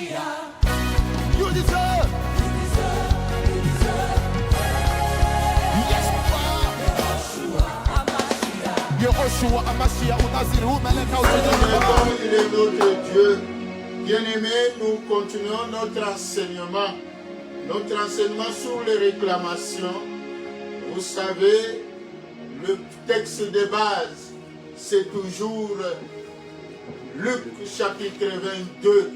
You deserve. Yes, Papa. Yehoshua Amashia Unaziru Meleka Comme il est notre Dieu, bien-aimé, nous continuons notre enseignement sur les réclamations. Vous savez, le texte de base, c'est toujours Luc chapitre 22,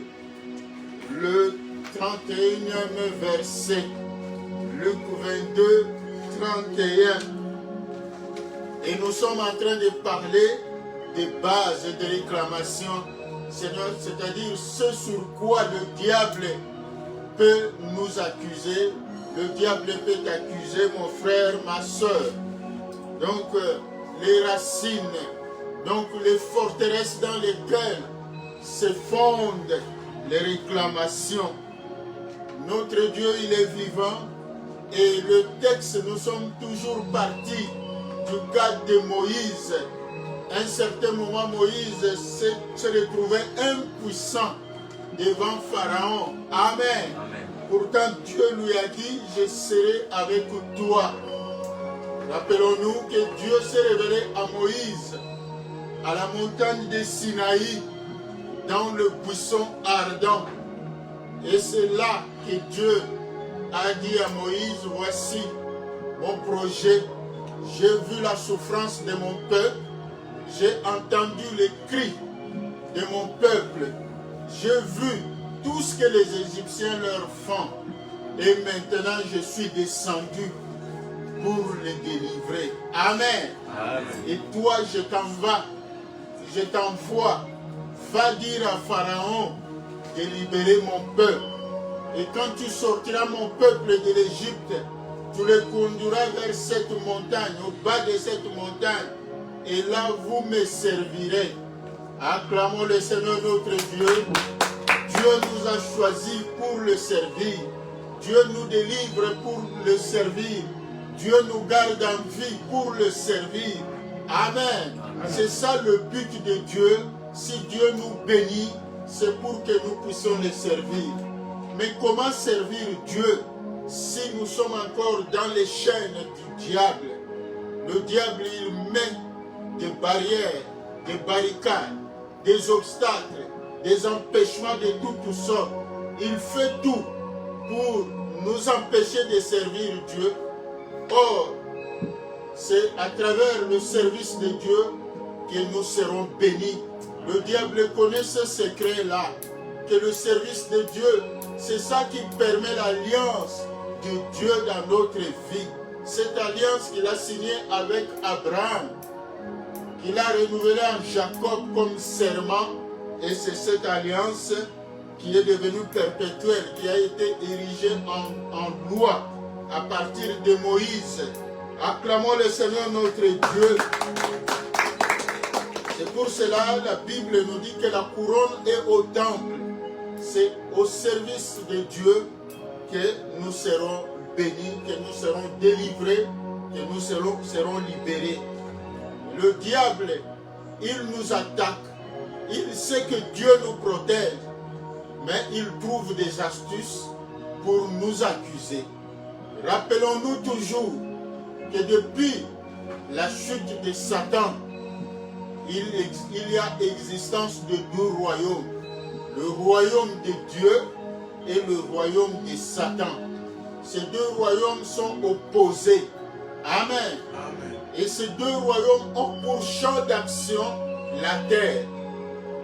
le 31e verset. Luc 22, 31. Et nous sommes en train de parler des bases de réclamation, Seigneur, c'est-à-dire ce sur quoi le diable peut nous accuser. Le diable peut t'accuser, mon frère, ma soeur. Donc, les racines, donc les forteresses dans lesquelles se fondent les réclamations. Notre Dieu, il est vivant. Et le texte, nous sommes toujours partis du cas de Moïse. À un certain moment, Moïse se retrouvait impuissant devant Pharaon. Amen. Amen. Pourtant, Dieu lui a dit, je serai avec toi. Rappelons-nous que Dieu s'est révélé à Moïse à la montagne de Sinaï, dans le buisson ardent. Et c'est là que Dieu a dit à Moïse, voici mon projet. J'ai vu la souffrance de mon peuple. J'ai entendu les cris de mon peuple. J'ai vu tout ce que les Égyptiens leur font. Et maintenant, je suis descendu pour les délivrer. Amen. Amen. Et toi, je t'envoie. Va dire à Pharaon de libérer mon peuple. Et quand tu sortiras mon peuple de l'Égypte, tu le conduiras vers cette montagne, au bas de cette montagne. Et là, vous me servirez. Acclamons le Seigneur notre Dieu. Dieu nous a choisis pour le servir. Dieu nous délivre pour le servir. Dieu nous garde en vie pour le servir. Amen. C'est ça le but de Dieu. Si Dieu nous bénit, c'est pour que nous puissions le servir. Mais comment servir Dieu si nous sommes encore dans les chaînes du diable? Le diable, il met des barrières, des barricades, des obstacles, des empêchements de toutes sortes. Il fait tout pour nous empêcher de servir Dieu. Or, c'est à travers le service de Dieu que nous serons bénis. Le diable connaît ce secret-là, que le service de Dieu, c'est ça qui permet l'alliance de Dieu dans notre vie. Cette alliance qu'il a signée avec Abraham, qu'il a renouvelée en Jacob comme serment, et c'est cette alliance qui est devenue perpétuelle, qui a été érigée en loi à partir de Moïse. Acclamons le Seigneur notre Dieu. C'est pour cela la Bible nous dit que la couronne est au temple. C'est au service de Dieu que nous serons bénis, que nous serons délivrés, que nous serons libérés. Le diable, il nous attaque. Il sait que Dieu nous protège, mais il trouve des astuces pour nous accuser. Rappelons-nous toujours que depuis la chute de Satan, il y a existence de deux royaumes. Le royaume de Dieu et le royaume de Satan. Ces deux royaumes sont opposés. Amen. Amen. Et ces deux royaumes ont pour champ d'action la terre.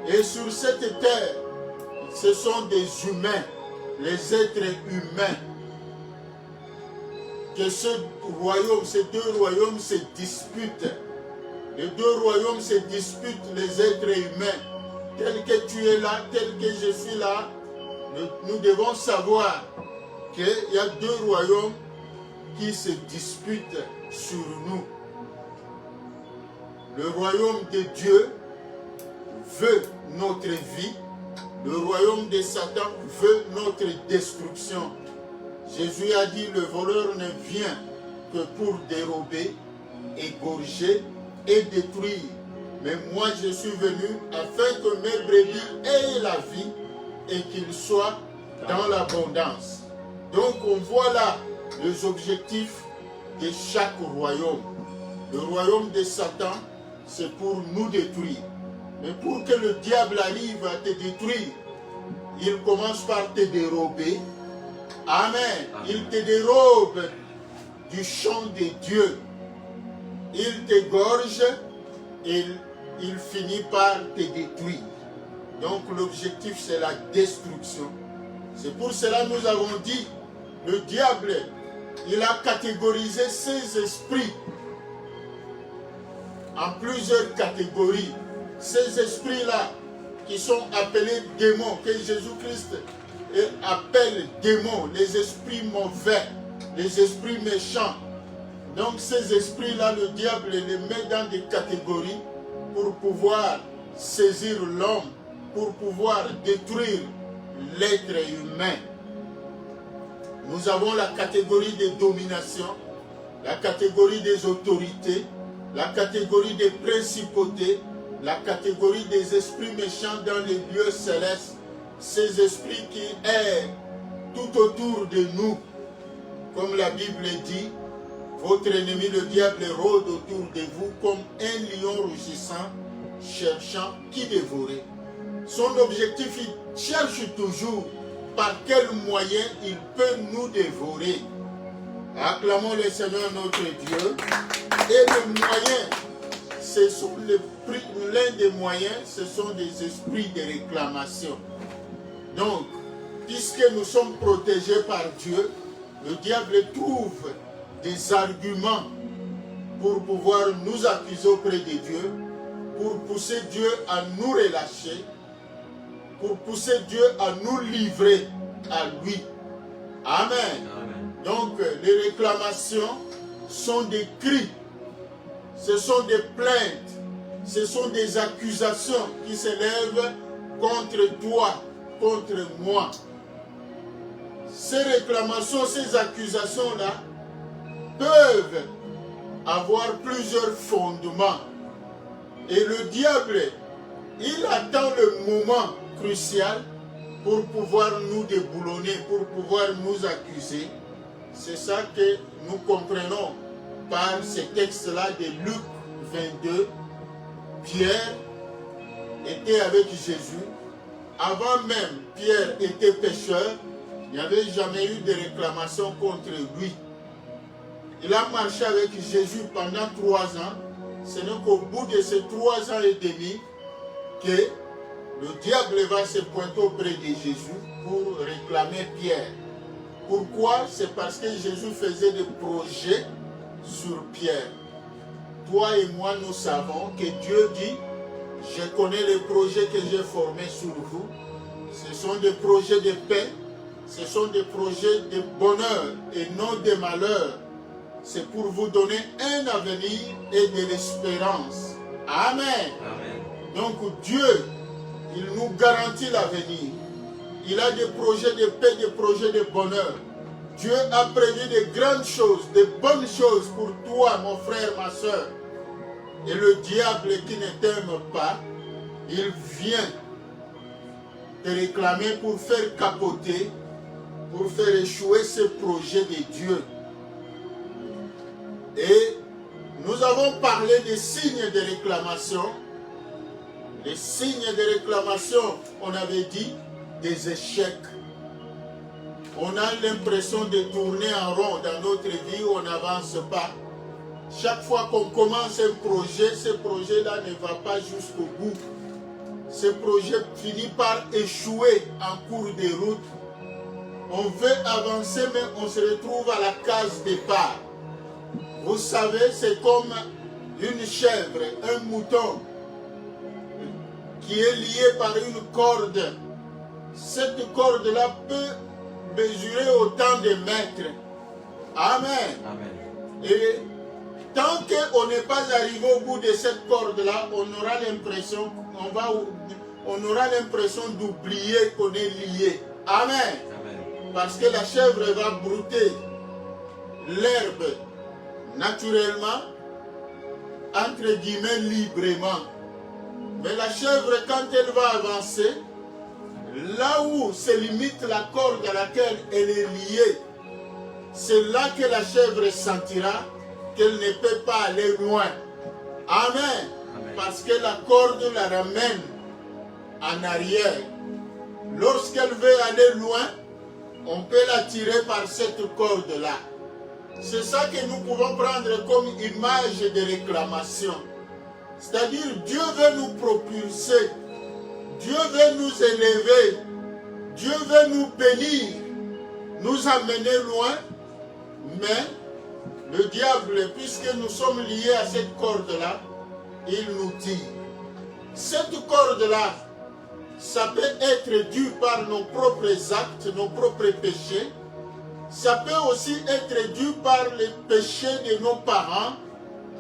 Et sur cette terre, ce sont des humains, les êtres humains. Que ces deux royaumes se disputent. Les deux royaumes se disputent, les êtres humains. Tel que tu es là, tel que je suis là, nous devons savoir qu'il y a deux royaumes qui se disputent sur nous. Le royaume de Dieu veut notre vie. Le royaume de Satan veut notre destruction. Jésus a dit, le voleur ne vient que pour dérober, égorger et détruire. Mais moi je suis venu afin que mes brebis aient la vie et qu'il soit dans l'abondance. Donc on voit là les objectifs de chaque royaume. Le royaume de Satan, c'est pour nous détruire. Mais pour que le diable arrive à te détruire, il commence par te dérober. Amen. Il te dérobe du champ de Dieu. Il t'égorge et il finit par te détruire. Donc l'objectif, c'est la destruction. C'est pour cela que nous avons dit, le diable, il a catégorisé ses esprits en plusieurs catégories. Ces esprits-là, qui sont appelés démons, que Jésus-Christ appelle démons, les esprits mauvais, les esprits méchants. Donc ces esprits-là, le diable les met dans des catégories pour pouvoir saisir l'homme, pour pouvoir détruire l'être humain. Nous avons la catégorie des dominations, la catégorie des autorités, la catégorie des principautés, la catégorie des esprits méchants dans les lieux célestes, ces esprits qui errent tout autour de nous. Comme la Bible dit, votre ennemi le diable rôde autour de vous comme un lion rugissant, cherchant qui dévorer. Son objectif, il cherche toujours par quel moyen il peut nous dévorer. Acclamons le Seigneur notre Dieu. Et le moyen, l'un des moyens, ce sont des esprits de réclamation. Donc, puisque nous sommes protégés par Dieu, le diable trouve des arguments pour pouvoir nous accuser auprès de Dieu, pour pousser Dieu à nous relâcher, pour pousser Dieu à nous livrer à lui. Amen. Amen. Donc, les réclamations sont des cris, ce sont des plaintes, ce sont des accusations qui s'élèvent contre toi, contre moi. Ces réclamations, ces accusations-là peuvent avoir plusieurs fondements. Et le diable, il attend le moment crucial pour pouvoir nous déboulonner, pour pouvoir nous accuser. C'est ça que nous comprenons par ces textes-là de Luc 22. Pierre était avec Jésus. Avant même Pierre était pécheur, il n'y avait jamais eu de réclamation contre lui. Il a marché avec Jésus pendant 3 ans. Ce n'est qu'au bout de ces 3 ans et demi que le diable va se pointer auprès de Jésus pour réclamer Pierre. Pourquoi? C'est parce que Jésus faisait des projets sur Pierre. Toi et moi, nous savons que Dieu dit, je connais les projets que j'ai formés sur vous. Ce sont des projets de paix, ce sont des projets de bonheur et non de malheur. C'est pour vous donner un avenir et de l'espérance. Amen. Amen. Donc Dieu, il nous garantit l'avenir. Il a des projets de paix, des projets de bonheur. Dieu a prévu de grandes choses, de bonnes choses pour toi, mon frère, ma soeur. Et le diable qui ne t'aime pas, il vient te réclamer pour faire capoter, pour faire échouer ce projet de Dieu. Et nous avons parlé des signes de réclamation. Les signes de réclamation, on avait dit, des échecs. On a l'impression de tourner en rond dans notre vie, on n'avance pas. Chaque fois qu'on commence un projet, ce projet-là ne va pas jusqu'au bout. Ce projet finit par échouer en cours de route. On veut avancer, mais on se retrouve à la case départ. Vous savez, c'est comme une chèvre, un mouton qui est lié par une corde. Cette corde-là peut mesurer autant de mètres. Amen. Amen. Et tant qu'on n'est pas arrivé au bout de cette corde-là, on aura l'impression, on aura l'impression d'oublier qu'on est lié. Amen. Amen. Parce que la chèvre va brouter l'herbe naturellement, entre guillemets, librement. Mais la chèvre, quand elle va avancer, là où se limite la corde à laquelle elle est liée, c'est là que la chèvre sentira qu'elle ne peut pas aller loin. Amen. Amen. Parce que la corde la ramène en arrière. Lorsqu'elle veut aller loin, on peut la tirer par cette corde-là. C'est ça que nous pouvons prendre comme image de réclamation. C'est-à-dire, Dieu veut nous propulser, Dieu veut nous élever, Dieu veut nous bénir, nous amener loin, mais le diable, puisque nous sommes liés à cette corde-là, il nous dit, cette corde-là, ça peut être dû par nos propres actes, nos propres péchés, ça peut aussi être dû par les péchés de nos parents,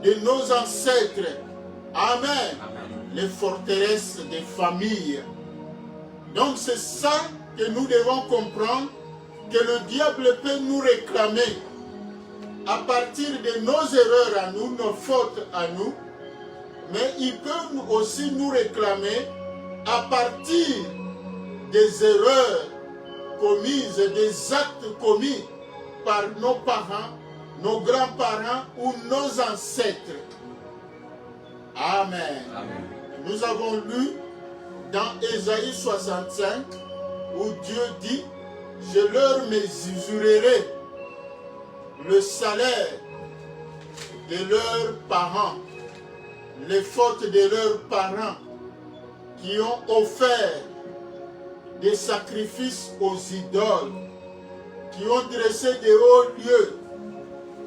de nos ancêtres. Amen. Amen. Les forteresses des familles. Donc c'est ça que nous devons comprendre, que le diable peut nous réclamer à partir de nos erreurs à nous, nos fautes à nous, mais il peut aussi nous réclamer à partir des erreurs commises, des actes commis par nos parents, nos grands-parents ou nos ancêtres. Amen. Amen. Nous avons lu dans Ésaïe 65 où Dieu dit, je leur mesurerai le salaire de leurs parents, les fautes de leurs parents qui ont offert des sacrifices aux idoles, qui ont dressé des hauts lieux,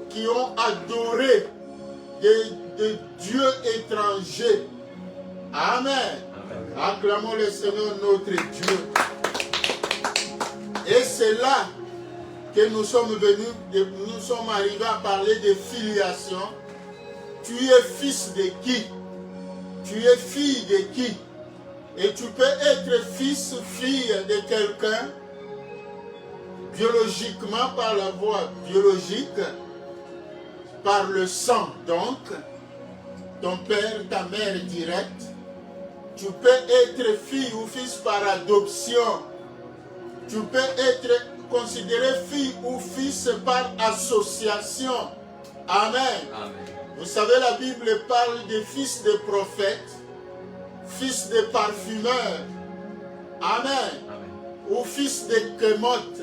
qui ont adoré des dieux étrangers. Amen. Amen. Acclamons le Seigneur notre Dieu. Et c'est là que nous sommes venus, nous sommes arrivés à parler de filiation. Tu es fils de qui? Tu es fille de qui? Et tu peux être fils, fille de quelqu'un, biologiquement par la voie biologique, par le sang donc, ton père, ta mère directe. Tu peux être fille ou fils par adoption. Tu peux être considéré fille ou fils par association. Amen. Amen. Vous savez, la Bible parle des fils de prophètes, fils de parfumeurs. Amen. Amen. Ou fils de Kémoth.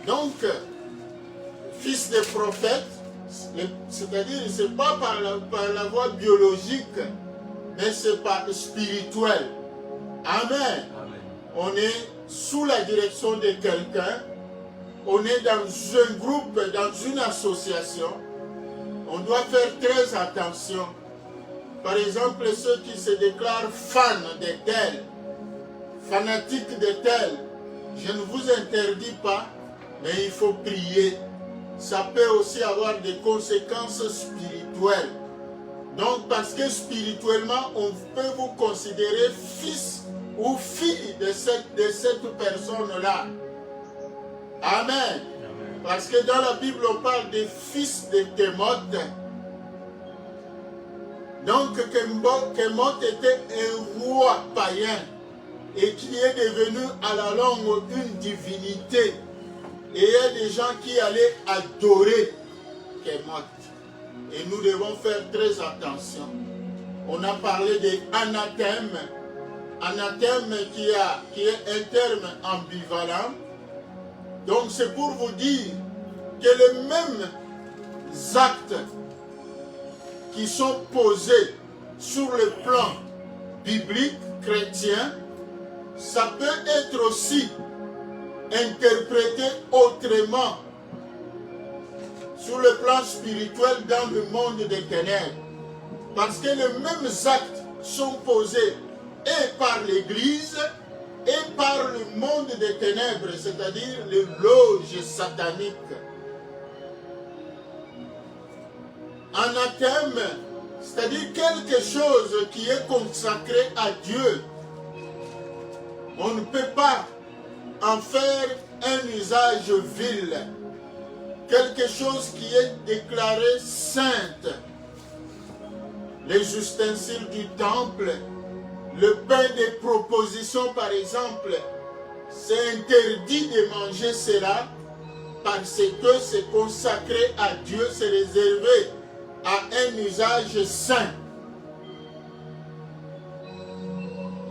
Donc, fils de prophètes, c'est-à-dire, ce n'est pas par la voie biologique, mais c'est par spirituel. Amen. Amen. On est sous la direction de quelqu'un, on est dans un groupe, dans une association, on doit faire très attention. Par exemple, ceux qui se déclarent fans de tel, fanatiques de tel, je ne vous interdis pas, mais il faut prier. Ça peut aussi avoir des conséquences spirituelles. Donc, parce que spirituellement, on peut vous considérer fils ou fille de cette personne-là. Amen. Amen. Parce que dans la Bible, on parle des fils de Kémoth. Donc, Kémoth était un roi païen et qui est devenu à la longue une divinité. Et il y a des gens qui allaient adorer Kémoth. Et nous devons faire très attention. On a parlé d'anathème. Anathème qui est un terme ambivalent. Donc c'est pour vous dire que les mêmes actes qui sont posés sur le plan biblique, chrétien, ça peut être aussi interprété autrement sur le plan spirituel dans le monde des ténèbres. Parce que les mêmes actes sont posés et par l'Église et par le monde des ténèbres, c'est-à-dire les loges sataniques. Anathème, c'est-à-dire quelque chose qui est consacré à Dieu. On ne peut pas en faire un usage vil. Quelque chose qui est déclaré sainte. Les ustensiles du temple, le pain des propositions par exemple, c'est interdit de manger cela parce que c'est consacré à Dieu, c'est réservé à un usage saint.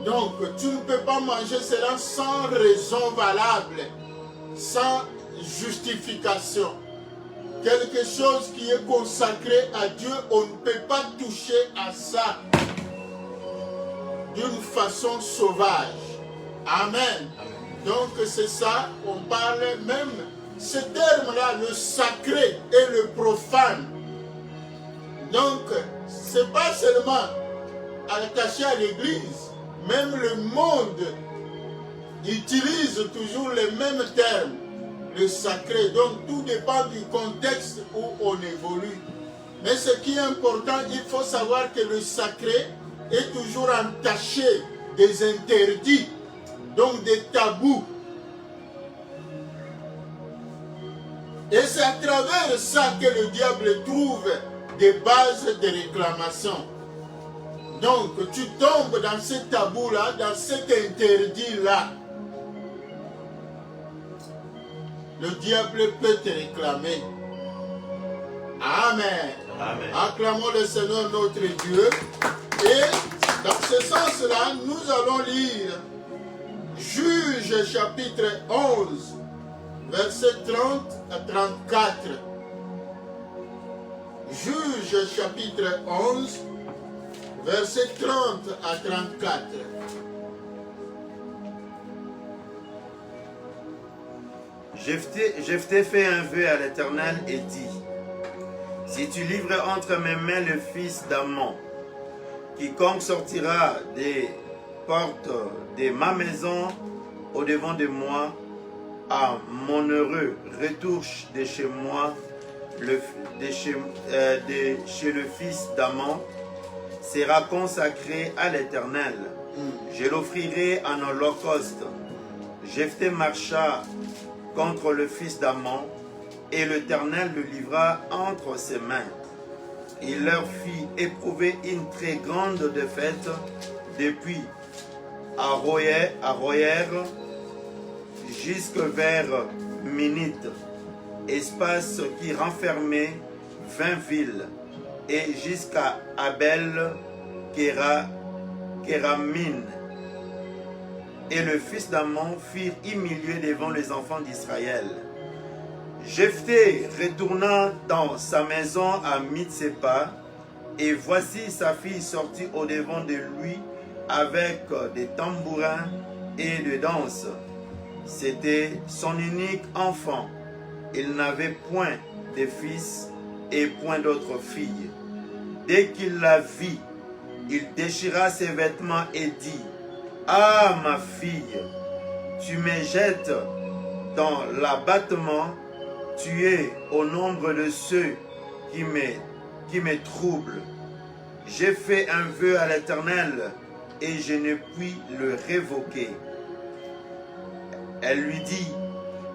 Donc, tu ne peux pas manger cela sans raison valable, sans justification. Quelque chose qui est consacré à Dieu, on ne peut pas toucher à ça d'une façon sauvage. Amen. Donc, c'est ça, on parle même, ce terme-là, le sacré et le profane. Donc, ce n'est pas seulement attaché à l'Église, même le monde utilise toujours les mêmes termes, le sacré. Donc tout dépend du contexte où on évolue. Mais ce qui est important, il faut savoir que le sacré est toujours entaché des interdits, donc des tabous. Et c'est à travers ça que le diable trouve des bases de réclamation. Donc, tu tombes dans ce tabou-là, dans cet interdit-là. Le diable peut te réclamer. Amen. Amen. Acclamons le Seigneur notre Dieu. Et dans ce sens-là, nous allons lire Juges chapitre 11, versets 30 à 34. Juges chapitre 11, versets 30 à 34. Jephthé fait un vœu à l'Éternel et dit: si tu livres entre mes mains le fils d'Ammon, quiconque sortira des portes de ma maison au devant de moi, à mon heureux retour de chez moi, de chez le fils d'Ammon, sera consacré à l'Éternel. Je l'offrirai en holocauste. Jephthé marcha contre le fils d'Ammon, et l'Éternel le livra entre ses mains. Il leur fit éprouver une très grande défaite depuis Aroyer jusque vers Minite, espace qui renfermait 20 villes, et jusqu'à Abel Kéramine. Et le fils d'Ammon fut humilié devant les enfants d'Israël. Jephthé retourna dans sa maison à Mitsépha, et voici sa fille sortie au devant de lui avec des tambourins et de danses. C'était son unique enfant. Il n'avait point de fils et point d'autres filles. Dès qu'il la vit, il déchira ses vêtements et dit: ah, ma fille, tu me jettes dans l'abattement, tu es au nombre de ceux qui me troublent. J'ai fait un vœu à l'Éternel et je ne puis le révoquer. Elle lui dit: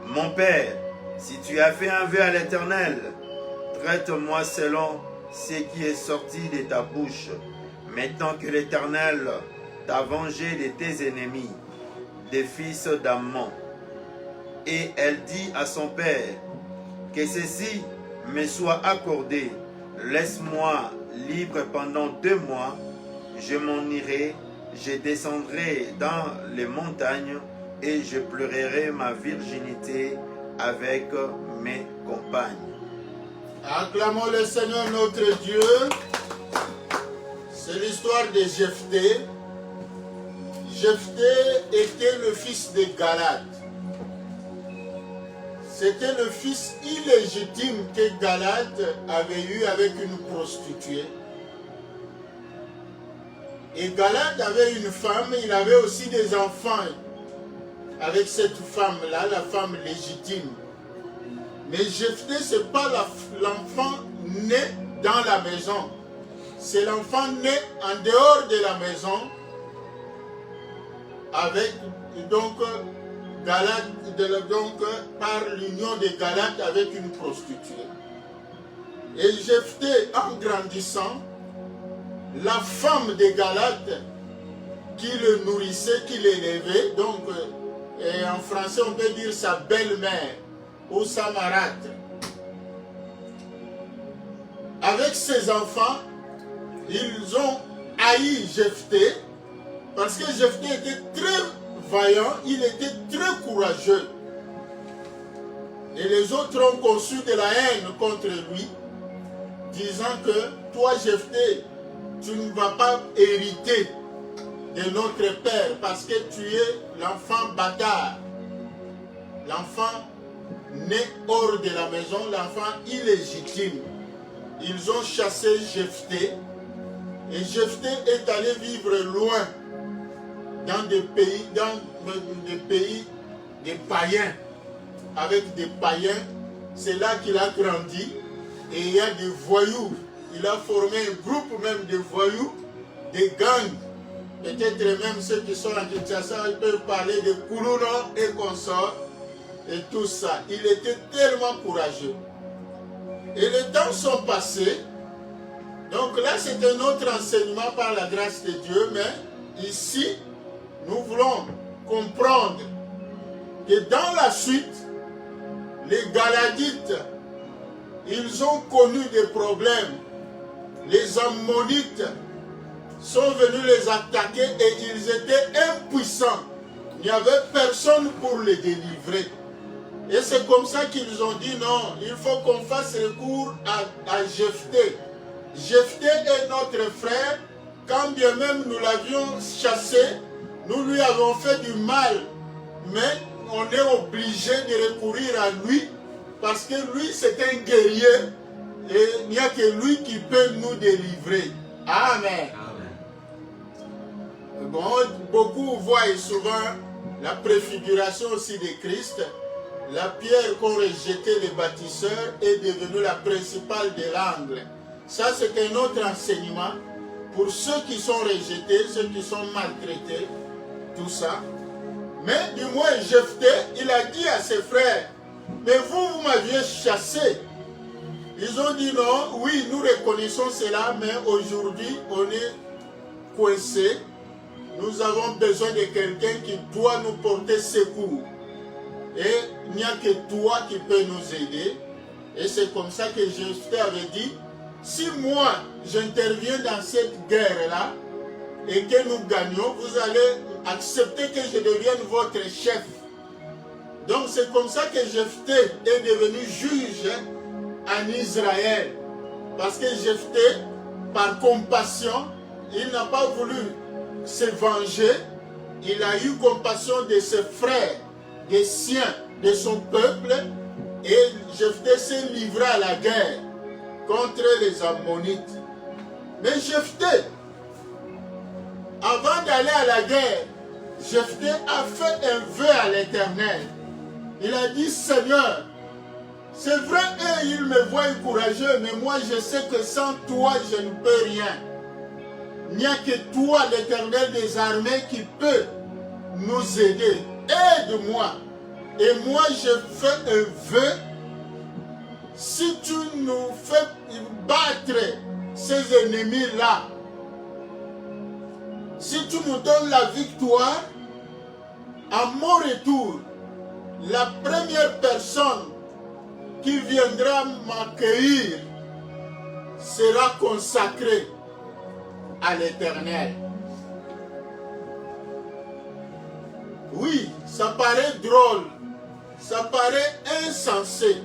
mon père, si tu as fait un vœu à l'Éternel, traite-moi selon ce qui est sorti de ta bouche. Maintenant que l'Éternel t'a vengé de tes ennemis, des fils d'Ammon. Et elle dit à son père: que ceci me soit accordé, laisse-moi libre pendant 2 mois, je m'en irai, je descendrai dans les montagnes et je pleurerai ma virginité avec mes compagnes. Acclamons le Seigneur notre Dieu. C'est l'histoire de Jephthé. Jephthé était le fils de Galad. C'était le fils illégitime que Galad avait eu avec une prostituée. Et Galad avait une femme, il avait aussi des enfants avec cette femme-là, la femme légitime. Mais Jephthé, ce n'est pas l'enfant né dans la maison. C'est l'enfant né en dehors de la maison, avec donc Galad, donc par l'union de Galad avec une prostituée. Et Jephthé, en grandissant, la femme de Galad qui le nourrissait, qui l'élevait, donc et en français on peut dire sa belle-mère ou sa marâtre. Avec ses enfants, ils ont haï Jephthé parce que Jephthé était très vaillant, il était très courageux. Et les autres ont conçu de la haine contre lui, disant que toi Jephthé, tu ne vas pas hériter de notre père parce que tu es l'enfant bâtard, l'enfant né hors de la maison, l'enfant illégitime. Ils ont chassé Jephthé et Jephthé est allé vivre loin dans des pays des païens, avec des païens. C'est là qu'il a grandi et il y a des voyous. Il a formé un groupe même de voyous, des gangs. Peut-être même ceux qui sont en Kinshasa, ils peuvent parler de Koulouno et consorts et tout ça. Il était tellement courageux. Et les temps sont passés. Donc là, c'est un autre enseignement par la grâce de Dieu. Mais ici, nous voulons comprendre que dans la suite, les Galadites, ils ont connu des problèmes. Les Ammonites sont venus les attaquer et ils étaient impuissants. Il n'y avait personne pour les délivrer. Et c'est comme ça qu'ils ont dit non, il faut qu'on fasse recours à Jephthé. Jephthé est notre frère. Quand bien même nous l'avions chassé, nous lui avons fait du mal. Mais on est obligé de recourir à lui parce que lui c'est un guerrier et il n'y a que lui qui peut nous délivrer. Amen. Bon, beaucoup voient souvent la préfiguration aussi de Christ. La pierre qu'ont rejetée les bâtisseurs est devenue la principale de l'angle. Ça, c'est un autre enseignement pour ceux qui sont rejetés, ceux qui sont maltraités, tout ça. Mais du moins, Jephthé, il a dit à ses frères, mais vous m'aviez chassé. Ils ont dit non, oui, nous reconnaissons cela, mais aujourd'hui, on est coincé. Nous avons besoin de quelqu'un qui doit nous porter secours. Et il n'y a que toi qui peux nous aider. Et c'est comme ça que Jephthé avait dit, si moi j'interviens dans cette guerre-là et que nous gagnons, vous allez accepter que je devienne votre chef. Donc c'est comme ça que Jephthé est devenu juge en Israël. Parce que Jephthé, par compassion, il n'a pas voulu se venger. Il a eu compassion de ses frères, des siens, de son peuple, et Jephthé s'est livré à la guerre contre les Ammonites. Mais Jephthé, avant d'aller à la guerre, Jephthé a fait un vœu à l'Éternel. Il a dit, Seigneur, c'est vrai, eux, ils me voient courageux, mais moi je sais que sans toi, je ne peux rien. Il n'y a que toi, l'Éternel des armées, qui peut nous aider. Aide-moi. Et moi, je fais un vœu. Si tu nous fais battre ces ennemis-là, si tu nous donnes la victoire, à mon retour, la première personne qui viendra m'accueillir sera consacrée à l'Éternel. Oui, ça paraît drôle, ça paraît insensé,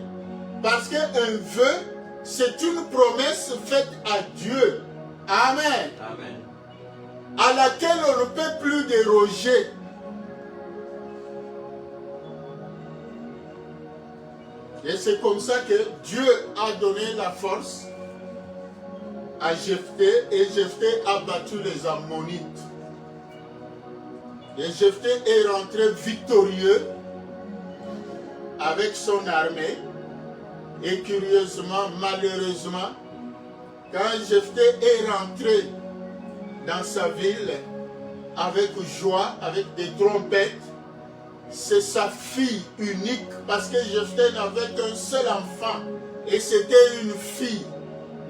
parce qu'un vœu, c'est une promesse faite à Dieu. Amen. Amen. À laquelle on ne peut plus déroger. Et c'est comme ça que Dieu a donné la force à Jephthé, et Jephthé a battu les Ammonites. Et Jephthé est rentré victorieux avec son armée. Et curieusement, malheureusement, quand Jephthé est rentré dans sa ville avec joie, avec des trompettes, c'est sa fille unique, parce que Jephthé n'avait qu'un seul enfant, et c'était une fille,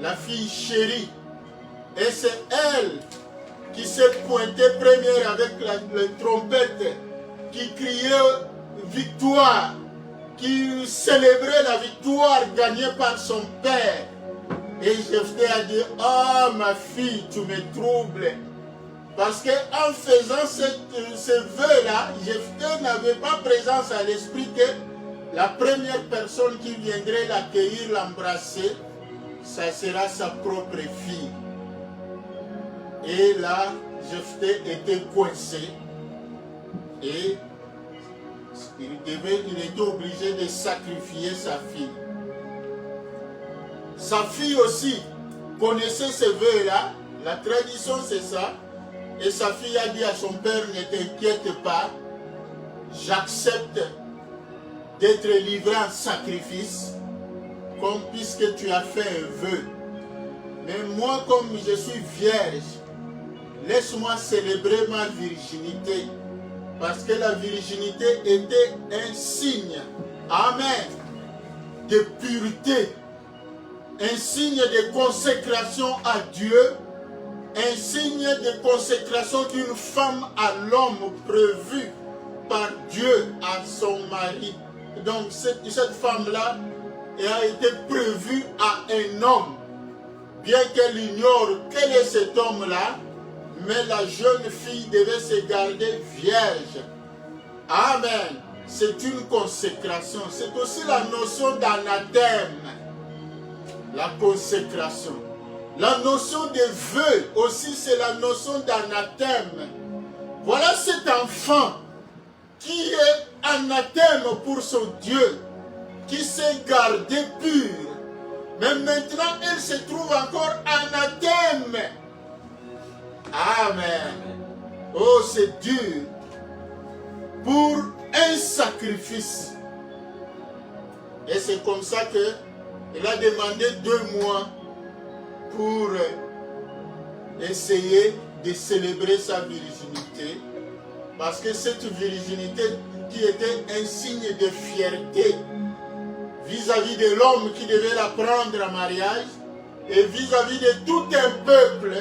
la fille chérie. Et c'est elle qui s'est pointée première avec la trompette, qui criait victoire, qui célébrait la victoire gagnée par son père. Et Jephthé a dit, oh ma fille, tu me troubles. Parce qu'en faisant ce vœu-là, Jephthé n'avait pas présence à l'esprit que la première personne qui viendrait l'accueillir, l'embrasser, ça sera sa propre fille. Et là, Jephthé était coincé. Et il était obligé de sacrifier sa fille. Sa fille aussi connaissait ce vœu-là. La tradition, c'est ça. Et sa fille a dit à son père, ne t'inquiète pas, j'accepte d'être livré en sacrifice, comme puisque tu as fait un vœu. Mais moi, comme je suis vierge, laisse-moi célébrer ma virginité. Parce que la virginité était un signe, amen, de pureté, un signe de consécration à Dieu, un signe de consécration d'une femme à l'homme prévu par Dieu à son mari. Donc cette femme-là a été prévue à un homme. Bien qu'elle ignore quel est cet homme-là, mais la jeune fille devait se garder vierge. Amen. C'est une consécration. C'est aussi la notion d'anathème. La consécration. La notion de vœu aussi, c'est la notion d'anathème. Voilà cet enfant qui est anathème pour son Dieu, qui s'est gardé pur. Mais maintenant, elle se trouve encore anathème. Amen. Oh, c'est dur. Pour un sacrifice. Et c'est comme ça qu'il a demandé 2 mois pour essayer de célébrer sa virginité. Parce que cette virginité qui était un signe de fierté vis-à-vis de l'homme qui devait la prendre en mariage et vis-à-vis de tout un peuple,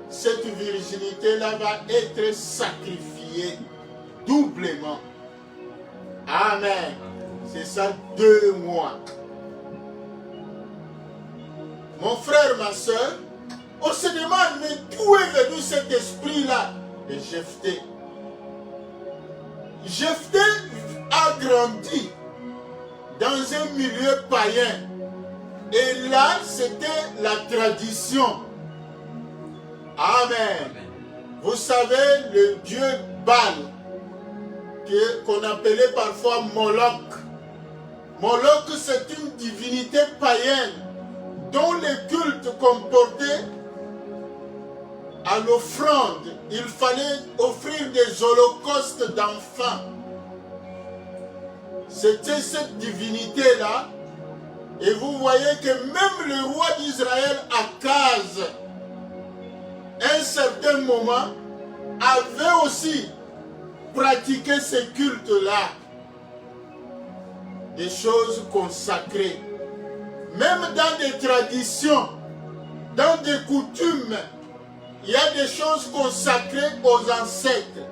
cette virginité-là va être sacrifiée doublement. Amen. C'est ça, 2 mois. Mon frère, ma soeur, on se demande, mais d'où est venu cet esprit-là de Jephthé? Jephthé a grandi dans un milieu païen. Et là, c'était la tradition. Amen. Vous savez, le dieu Baal, qu'on appelait parfois Moloch. Moloch, c'est une divinité païenne dont le culte comportait à l'offrande. Il fallait offrir des holocaustes d'enfants. C'était cette divinité-là. Et vous voyez que même le roi d'Israël, Akaz, à un certain moment, avait aussi pratiqué ce culte-là. Des choses consacrées. Même dans des traditions, dans des coutumes, il y a des choses consacrées aux ancêtres.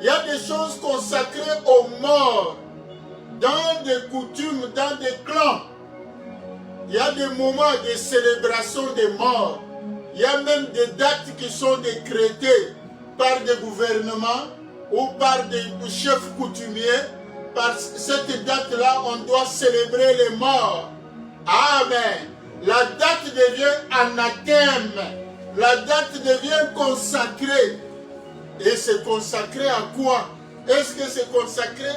Il y a des choses consacrées aux morts. Dans des coutumes, dans des clans. Il y a des moments de célébration des morts. Il y a même des dates qui sont décrétées par des gouvernements ou par des chefs coutumiers. Par cette date-là, on doit célébrer les morts. Amen. La date devient anathème. La date devient consacrée. Et c'est consacré à quoi? Est-ce que c'est consacré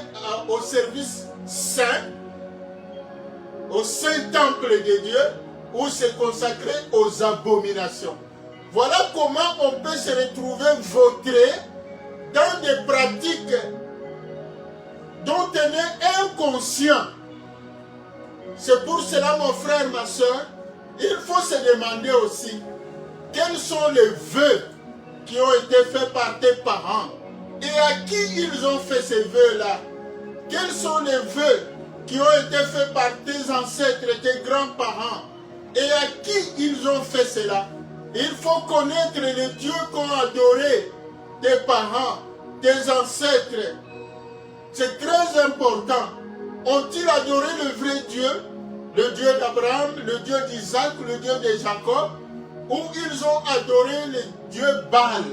au service saint, au saint temple de Dieu, ou c'est consacré aux abominations? Voilà comment on peut se retrouver vautré dans des pratiques dont on est inconscient. C'est pour cela, mon frère, ma soeur, il faut se demander aussi quels sont les vœux qui ont été faits par tes parents et à qui ils ont fait ces vœux-là. Quels sont les vœux qui ont été faits par tes ancêtres, tes grands-parents et à qui ils ont fait cela. Il faut connaître les dieux qu'ont adoré tes parents, tes ancêtres C'est très important. Ont-ils adoré le vrai Dieu, le Dieu d'Abraham, le Dieu d'Isaac, le Dieu de Jacob, ou ils ont adoré le Dieu Baal?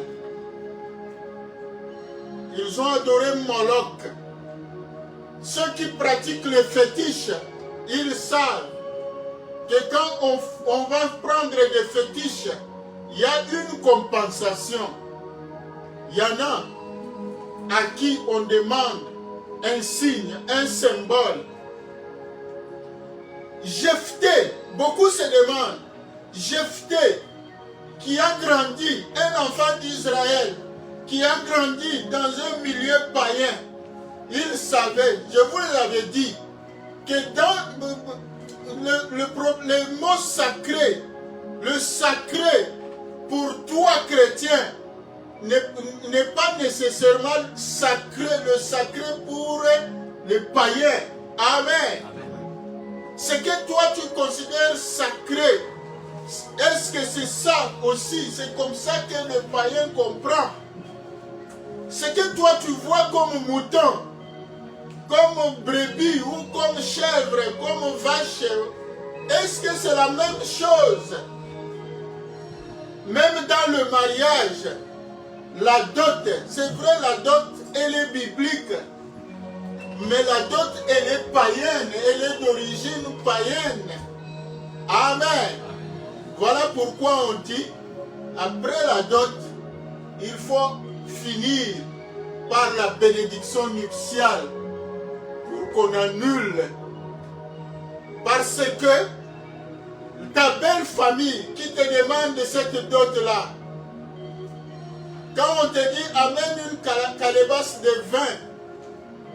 Ils ont adoré Moloch. Ceux qui pratiquent le fétiche, ils savent que quand on va prendre des fétiches, il y a une compensation. Il y en a à qui on demande un signe, un symbole. Jephthé, beaucoup se demandent, Jephthé, qui a grandi, un enfant d'Israël, qui a grandi dans un milieu païen, il savait, je vous l'avais dit, que dans le mot sacré, le sacré pour toi chrétien, n'est pas nécessairement sacré, le sacré pour les païens. Amen. Ce que toi tu considères sacré, est-ce que c'est ça aussi? C'est comme ça que le païen comprend. Ce que toi tu vois comme mouton, comme brebis ou comme chèvre, comme vache, est-ce que c'est la même chose? Même dans le mariage, la dot, c'est vrai, la dot, elle est biblique, mais la dot, elle est païenne, elle est d'origine païenne. Amen. Voilà pourquoi on dit, après la dot, il faut finir par la bénédiction nuptiale pour qu'on annule. Parce que ta belle famille qui te demande cette dot-là, quand on te dit amène une calebasse de vin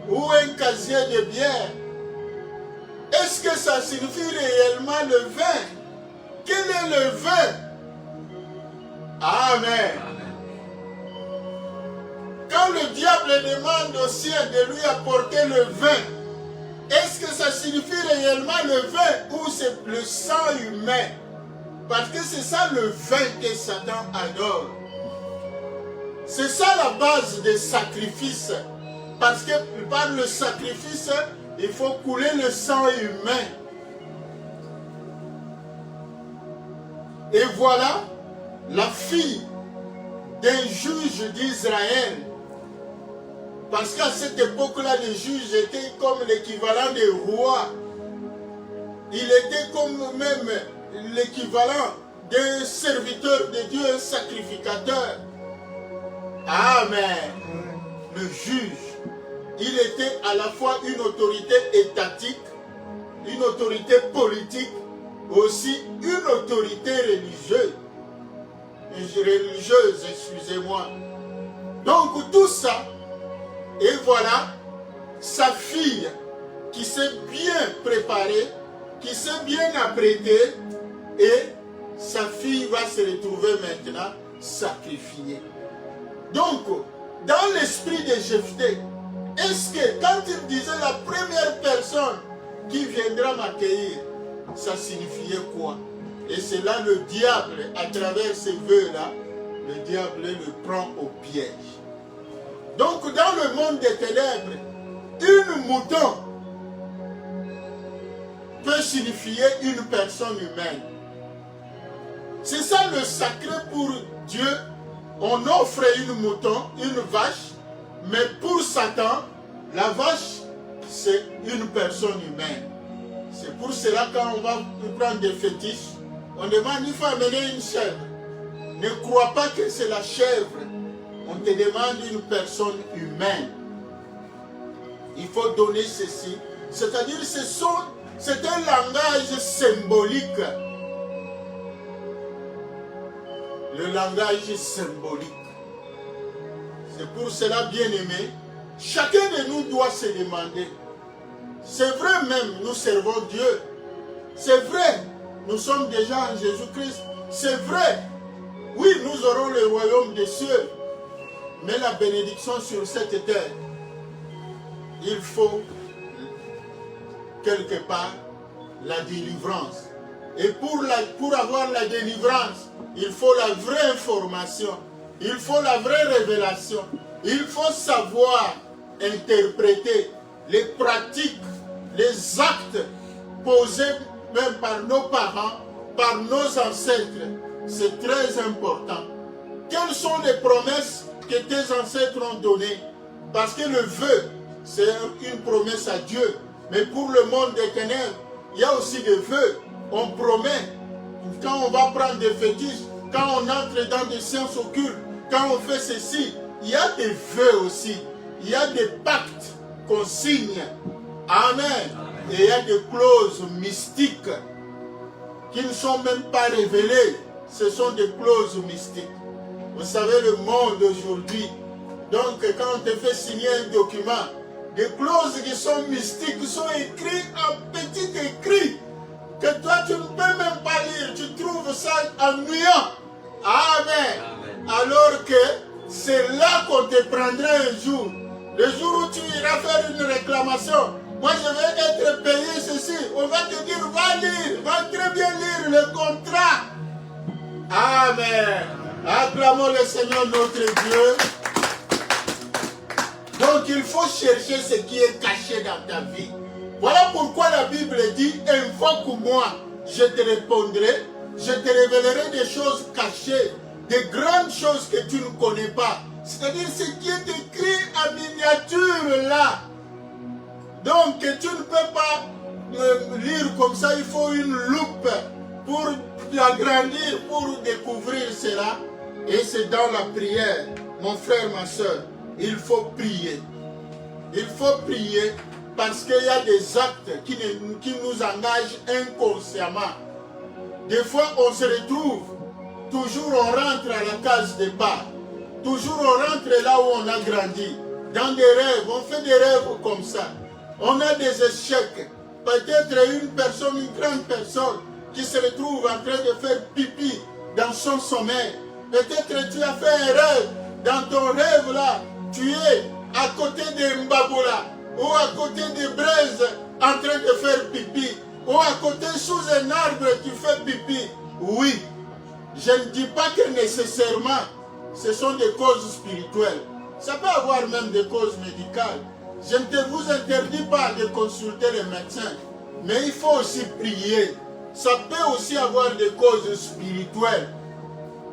ou un casier de bière, est-ce que ça signifie réellement le vin? Quel est le vin? Amen. Quand le diable demande au ciel de lui apporter le vin, est-ce que ça signifie réellement le vin ou c'est le sang humain? Parce que c'est ça le vin que Satan adore. C'est ça la base des sacrifices. Parce que par le sacrifice, il faut couler le sang humain. Et voilà la fille d'un juge d'Israël. Parce qu'à cette époque-là, le juge était comme l'équivalent des rois. Il était comme même l'équivalent d'un serviteur de Dieu, un sacrificateur. Amen. Le juge, il était à la fois une autorité étatique, une autorité politique, aussi une autorité religieuse. Excusez-moi. Donc tout ça, et voilà sa fille qui s'est bien préparée, qui s'est bien apprêtée, et sa fille va se retrouver maintenant sacrifiée. Donc, dans l'esprit de Jephthé, est-ce que quand il disait la première personne qui viendra m'accueillir, ça signifiait quoi? Et c'est là le diable, à travers ces vœux-là, le diable le prend au piège. Donc, dans le monde des ténèbres, une mouton peut signifier une personne humaine. C'est ça le sacré pour Dieu. On offre une mouton, une vache, mais pour Satan, la vache, c'est une personne humaine. C'est pour cela quand on va prendre des fétiches, on demande, il faut amener une chèvre. Ne crois pas que c'est la chèvre. On te demande une personne humaine. Il faut donner ceci. C'est-à-dire, c'est un langage symbolique. Le langage symbolique. C'est pour cela, bien-aimé, chacun de nous doit se demander. C'est vrai même, nous servons Dieu. C'est vrai, nous sommes déjà en Jésus-Christ. C'est vrai, oui, nous aurons le royaume des cieux. Mais la bénédiction sur cette terre, il faut quelque part la délivrance. Et pour avoir la délivrance, il faut la vraie information. Il faut la vraie révélation. Il faut savoir interprétés, les pratiques, les actes posés même par nos parents, par nos ancêtres. C'est très important. Quelles sont les promesses que tes ancêtres ont données? Parce que le vœu, c'est une promesse à Dieu. Mais pour le monde des ténèbres, il y a aussi des vœux. On promet. Quand on va prendre des fétiches, quand on entre dans des sciences occultes, quand on fait ceci, il y a des vœux aussi. Il y a des pactes qu'on signe. Amen. Et il y a des clauses mystiques qui ne sont même pas révélées. Ce sont des clauses mystiques. Vous savez, le monde aujourd'hui, donc quand on te fait signer un document, des clauses qui sont mystiques sont écrites en petit écrit, que toi tu ne peux même pas lire, tu trouves ça ennuyant. Amen. Alors que c'est là qu'on te prendra un jour. Le jour où tu iras faire une réclamation, moi je vais être payé ceci, on va te dire, va lire, va très bien lire le contrat. Amen. Acclamons le Seigneur notre Dieu. Donc il faut chercher ce qui est caché dans ta vie. Voilà pourquoi la Bible dit, invoque-moi, je te répondrai, je te révélerai des choses cachées, des grandes choses que tu ne connais pas. C'est-à-dire ce qui est écrit en miniature là. Donc tu ne peux pas lire comme ça, il faut une loupe pour l'agrandir, pour découvrir cela. Et c'est dans la prière, mon frère, ma soeur, il faut prier. Il faut prier parce qu'il y a des actes qui nous engagent inconsciemment. Des fois, on se retrouve, toujours on rentre à la case départ. Toujours on rentre là où on a grandi. Dans des rêves, on fait des rêves comme ça. On a des échecs. Peut-être une personne, une grande personne, qui se retrouve en train de faire pipi dans son sommeil. Peut-être tu as fait un rêve. Dans ton rêve là, tu es à côté de Mbaboula ou à côté de Braise en train de faire pipi ou à côté sous un arbre tu fais pipi. Oui, je ne dis pas que nécessairement ce sont des causes spirituelles. Ça peut avoir même des causes médicales. Je ne vous interdis pas de consulter les médecins, mais il faut aussi prier. Ça peut aussi avoir des causes spirituelles.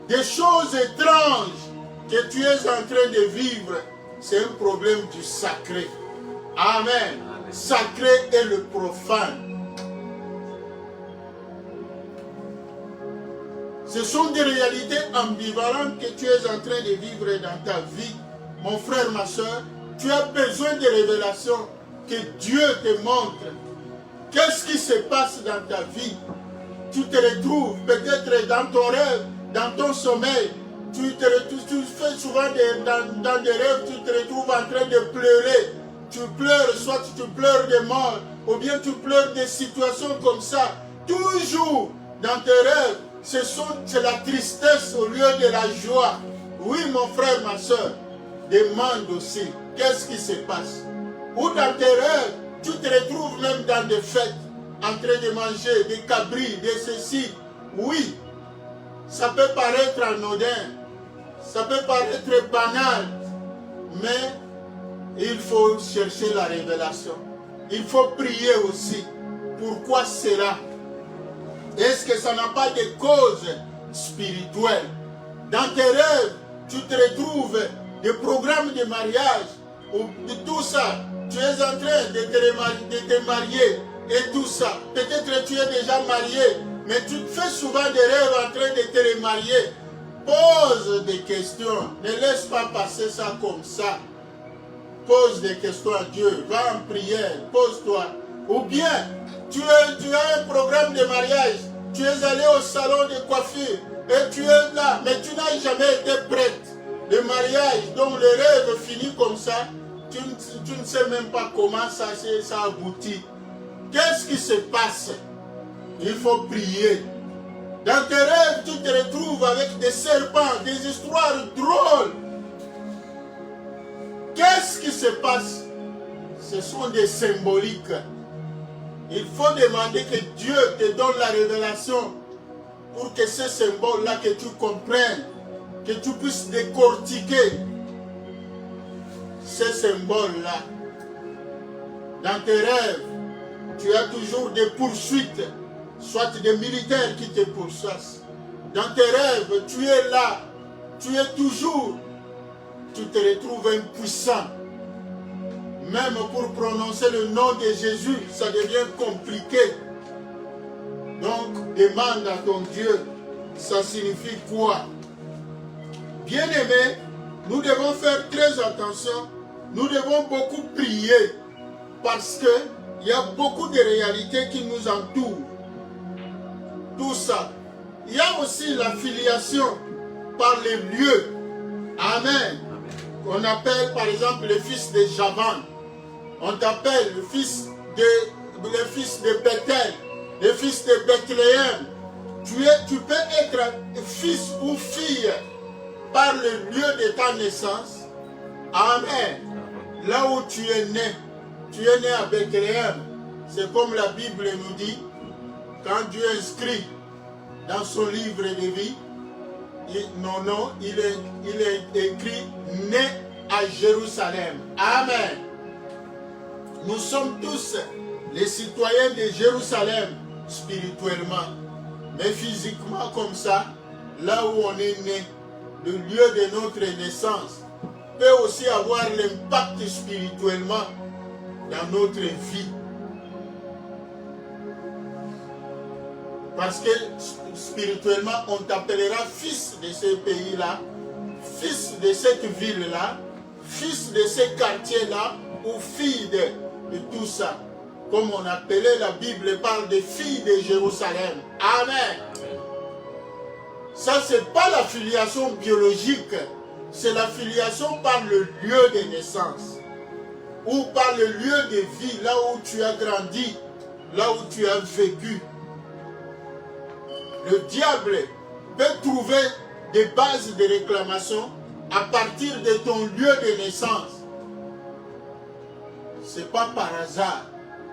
Des choses étranges que tu es en train de vivre, c'est un problème du sacré. Amen. Sacré et le profane. Ce sont des réalités ambivalentes que tu es en train de vivre dans ta vie. Mon frère, ma soeur, tu as besoin de révélations que Dieu te montre. Qu'est-ce qui se passe dans ta vie? Tu te retrouves peut-être dans ton rêve, dans ton sommeil. Tu fais souvent dans des rêves, tu te retrouves en train de pleurer. Tu pleures, soit tu pleures des morts, ou bien tu pleures des situations comme ça. Toujours dans tes rêves, c'est la tristesse au lieu de la joie. Oui, mon frère, ma soeur, demande aussi, qu'est-ce qui se passe? Ou dans tes rêves, tu te retrouves même dans des fêtes, en train de manger des cabris, des ceci. Oui, ça peut paraître anodin, ça peut paraître banal, mais il faut chercher la révélation. Il faut prier aussi. Pourquoi cela? Est-ce que ça n'a pas de cause spirituelle? Dans tes rêves, tu te retrouves des programmes de mariage, ou de tout ça. Tu es en train de te marier et tout ça. Peut-être tu es déjà marié, mais tu fais souvent des rêves en train de te remarier. Pose des questions. Ne laisse pas passer ça comme ça. Pose des questions à Dieu. Va en prière. Pose-toi. Ou bien, tu as un programme de mariage. Tu es allé au salon de coiffure. Et tu es là. Mais tu n'as jamais été prête. Le mariage, donc le rêve finit comme ça. Tu ne sais même pas comment ça aboutit. Qu'est-ce qui se passe? Il faut prier. Dans tes rêves, tu te retrouves avec des serpents, des histoires drôles. Qu'est-ce qui se passe? Ce sont des symboliques. Il faut demander que Dieu te donne la révélation pour que ces symboles-là, que tu comprennes, que tu puisses décortiquer. C'est symbole-là. Dans tes rêves, tu as toujours des poursuites, soit des militaires qui te pourchassent. Dans tes rêves, tu es là, tu es toujours, tu te retrouves impuissant. Même pour prononcer le nom de Jésus, ça devient compliqué. Donc, demande à ton Dieu, ça signifie quoi? Bien-aimés, nous devons faire très attention, nous devons beaucoup prier, parce qu'il y a beaucoup de réalités qui nous entourent. Tout ça. Il y a aussi la filiation par les lieux. Amen. On appelle par exemple le fils de Javan. On t'appelle le fils de Bethel, le fils de Bethléem. Tu peux être fils ou fille par le lieu de ta naissance. Amen. Là où tu es né à Bethléem. C'est comme la Bible nous dit, quand Dieu inscrit dans son livre de vie, il est écrit né à Jérusalem. Amen. Nous sommes tous les citoyens de Jérusalem spirituellement, mais physiquement comme ça, là où on est né, le lieu de notre naissance peut aussi avoir l'impact spirituellement dans notre vie. Parce que spirituellement, on t'appellera fils de ce pays-là, fils de cette ville-là, fils de ce quartier-là, ou fille de tout ça. Comme on appelait, la Bible parle des filles de Jérusalem. Amen. Ça, ce n'est pas la filiation biologique, c'est la filiation par le lieu de naissance, ou par le lieu de vie, là où tu as grandi, là où tu as vécu. Le diable peut trouver des bases de réclamation à partir de ton lieu de naissance. Ce n'est pas par hasard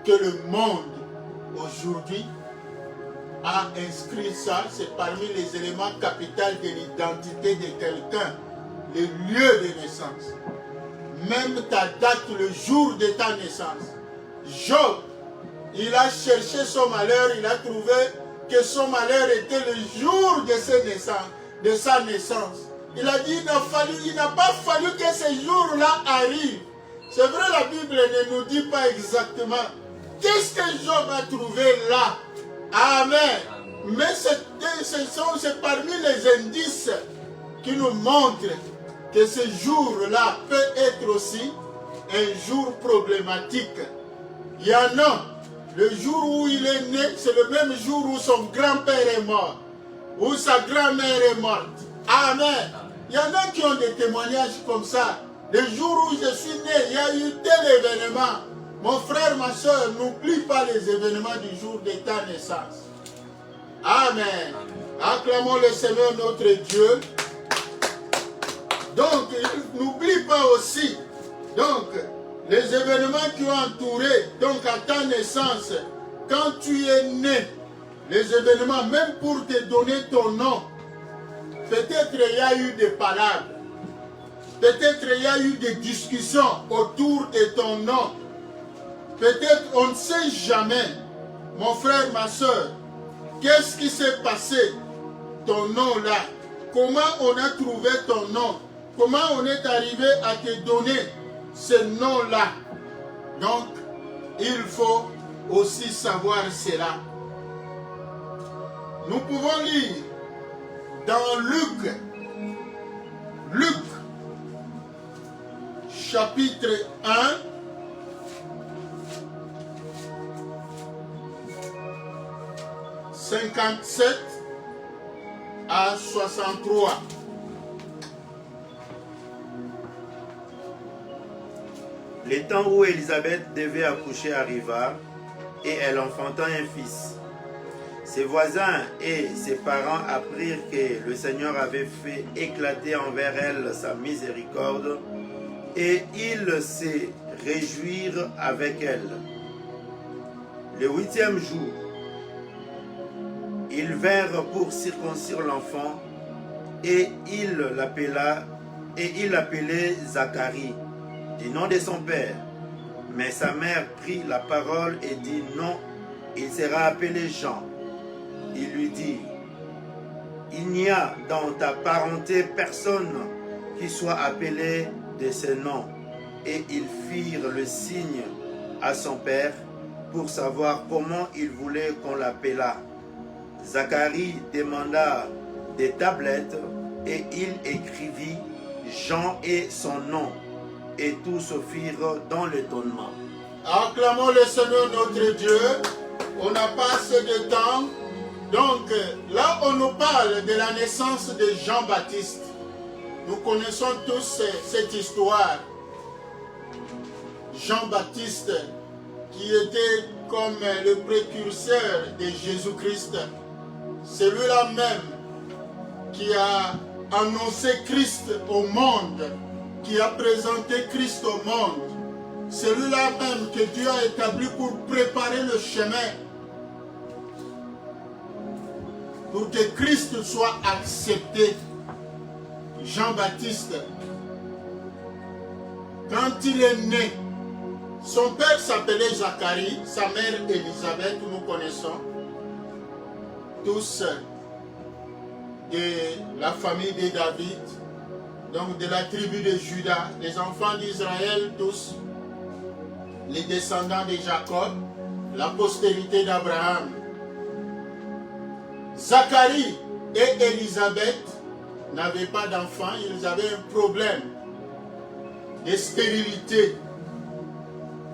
que le monde aujourd'hui a inscrit ça. C'est parmi les éléments capitaux de l'identité de quelqu'un, le lieu de naissance. Même ta date, le jour de ta naissance. Job, il a cherché son malheur, il a trouvé que son malheur était le jour de sa naissance. Il a dit, il n'a pas fallu que ce jour-là arrive. C'est vrai, la Bible ne nous dit pas exactement qu'est-ce que Job a trouvé là. Amen. Mais c'est parmi les indices qui nous montrent que ce jour-là peut être aussi un jour problématique. Il y en a, le jour où il est né, c'est le même jour où son grand-père est mort, où sa grand-mère est morte. Amen. Il y en a qui ont des témoignages comme ça. Le jour où je suis né, il y a eu tel événement. Mon frère, ma soeur, n'oublie pas les événements du jour de ta naissance. Amen. Acclamons le Seigneur notre Dieu. Donc, n'oublie pas aussi, donc, les événements qui ont entouré, donc à ta naissance, quand tu es né, les événements, même pour te donner ton nom, peut-être il y a eu des palabres, peut-être il y a eu des discussions autour de ton nom, peut-être on ne sait jamais, mon frère, ma soeur, qu'est-ce qui s'est passé, ton nom là, comment on a trouvé ton nom, comment on est arrivé à te donner ce nom-là. Donc, il faut aussi savoir cela. Nous pouvons lire dans Luc, chapitre 1, « 57 à 63. Le temps où Élisabeth devait accoucher arriva, et elle enfanta un fils. Ses voisins et ses parents apprirent que le Seigneur avait fait éclater envers elle sa miséricorde, et ils se réjouirent avec elle. Le 8e jour, ils vinrent pour circoncire l'enfant, et il l'appelait Zacharie. du nom de son père. Mais sa mère prit la parole et dit non, il sera appelé Jean. Il lui dit, il n'y a dans ta parenté personne qui soit appelé de ce nom. Et ils firent le signe à son père pour savoir comment il voulait qu'on l'appelât. Zacharie demanda des tablettes et il écrivit Jean et son nom. Et tous firent dans l'étonnement. Acclamons le Seigneur notre Dieu. On n'a pas assez de temps. Donc là, on nous parle de la naissance de Jean-Baptiste. Nous connaissons tous cette histoire. Jean-Baptiste, qui était comme le précurseur de Jésus-Christ, celui-là même qui a annoncé Christ au monde, qui a présenté Christ au monde, celui-là même que Dieu a établi pour préparer le chemin, pour que Christ soit accepté. Jean-Baptiste, quand il est né, son père s'appelait Zacharie, sa mère Élisabeth, nous connaissons tous de la famille de David, donc de la tribu de Juda, les enfants d'Israël, tous les descendants de Jacob, la postérité d'Abraham. Zacharie et Élisabeth n'avaient pas d'enfants, ils avaient un problème de stérilité.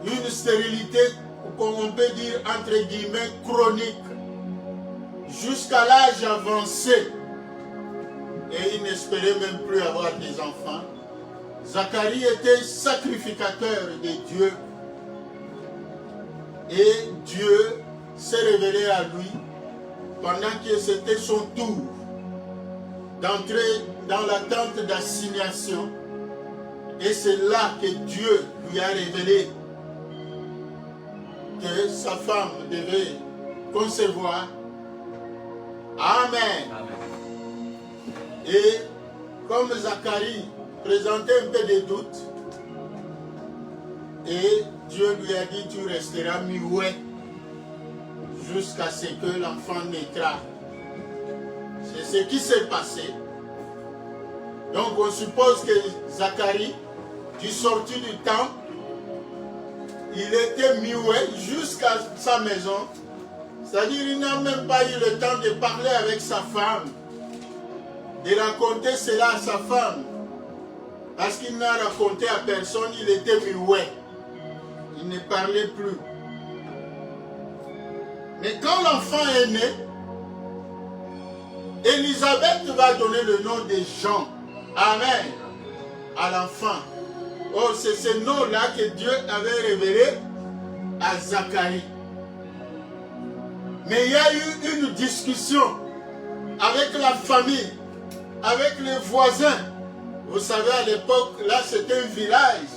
Une stérilité, on peut dire entre guillemets, chronique, jusqu'à l'âge avancé. Et ils n'espéraient même plus avoir des enfants. Zacharie était sacrificateur de Dieu. Et Dieu s'est révélé à lui pendant que c'était son tour d'entrer dans la tente d'assignation. Et c'est là que Dieu lui a révélé que sa femme devait concevoir. Amen. Et comme Zacharie présentait un peu de doute, et Dieu lui a dit, tu resteras muet jusqu'à ce que l'enfant naîtra. C'est ce qui s'est passé. Donc on suppose que Zacharie, du sorti du temple, il était muet jusqu'à sa maison. C'est-à-dire il n'a même pas eu le temps de parler avec sa femme, de raconter cela à sa femme. Parce qu'il n'a raconté à personne, il était muet. Il ne parlait plus. Mais quand l'enfant est né, Élisabeth va donner le nom de Jean. Amen. À l'enfant. Oh, c'est ce nom-là que Dieu avait révélé à Zacharie. Mais il y a eu une discussion avec la famille, avec les voisins. Vous savez, à l'époque, là, c'était un village.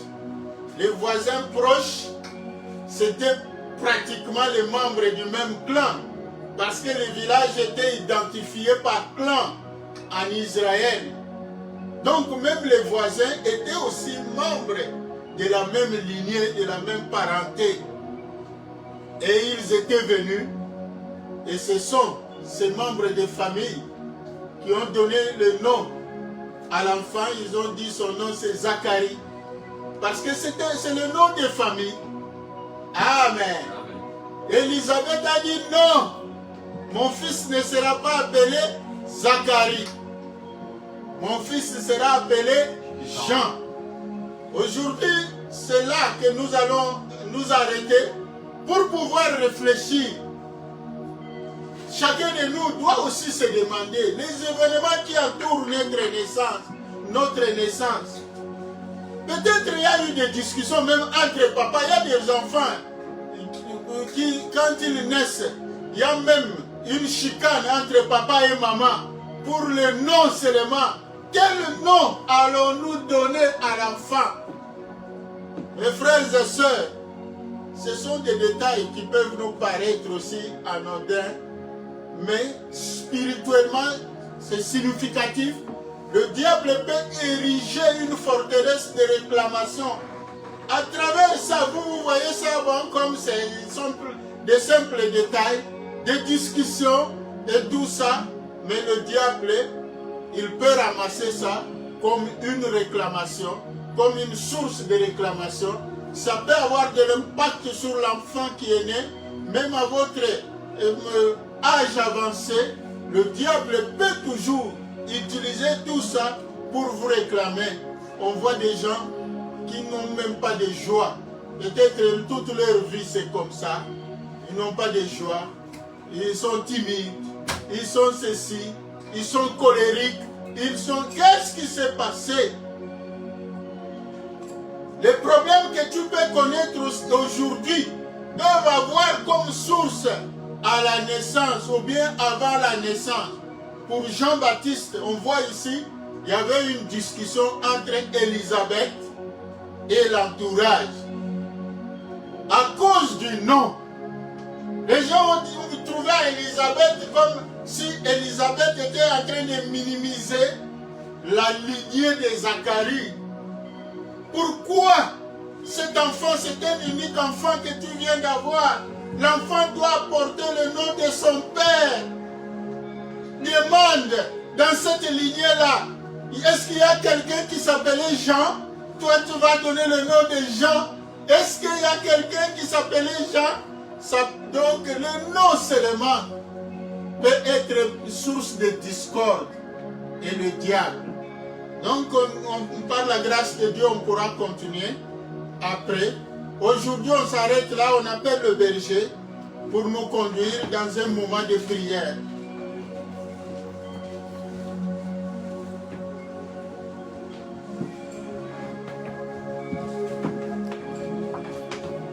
Les voisins proches, c'était pratiquement les membres du même clan. Parce que les villages étaient identifiés par clan en Israël. Donc même les voisins étaient aussi membres de la même lignée, de la même parenté. Et ils étaient venus, et ce sont ces membres de famille qui ont donné le nom à l'enfant. Ils ont dit son nom c'est Zacharie. Parce que c'est le nom de famille. Amen. Élisabeth a dit non, mon fils ne sera pas appelé Zacharie. Mon fils sera appelé Jean. Aujourd'hui, c'est là que nous allons nous arrêter pour pouvoir réfléchir. Chacun de nous doit aussi se demander les événements qui entourent notre naissance. Peut-être il y a eu des discussions même entre papa. Il y a des enfants qui, quand ils naissent, il y a même une chicane entre papa et maman pour le nom seulement. Quel nom allons-nous donner à l'enfant? Mes frères et sœurs, ce sont des détails qui peuvent nous paraître aussi anodins, mais spirituellement, c'est significatif. Le diable peut ériger une forteresse de réclamation À travers ça, vous voyez ça bon, comme des simples détails, des discussions et tout ça. Mais le diable, il peut ramasser ça comme une réclamation, comme une source de réclamation. Ça peut avoir de l'impact sur l'enfant qui est né, même à votre âge avancé. Le diable peut toujours utiliser tout ça pour vous réclamer. On voit des gens qui n'ont même pas de joie. Peut-être toute leur vie c'est comme ça. Ils n'ont pas de joie. Ils sont timides. Ils sont ceci. Ils sont colériques. Ils sont... Qu'est-ce qui s'est passé? Les problèmes que tu peux connaître aujourd'hui doivent avoir comme source à la naissance ou bien avant la naissance. Pour Jean-Baptiste, on voit ici, il y avait une discussion entre Élisabeth et l'entourage. À cause du nom, les gens ont trouvé Élisabeth comme si Élisabeth était en train de minimiser la lignée de Zacharie. Pourquoi cet enfant, c'est un unique enfant que tu viens d'avoir? L'enfant doit porter le nom de son père. Demande dans cette lignée-là, est-ce qu'il y a quelqu'un qui s'appelait Jean? Toi, tu vas donner le nom de Jean. Est-ce qu'il y a quelqu'un qui s'appelait Jean? Donc, le nom seulement peut être source de discorde et le diable. Donc, par la grâce de Dieu, on pourra continuer après. Aujourd'hui, on s'arrête là, on appelle le berger pour nous conduire dans un moment de prière.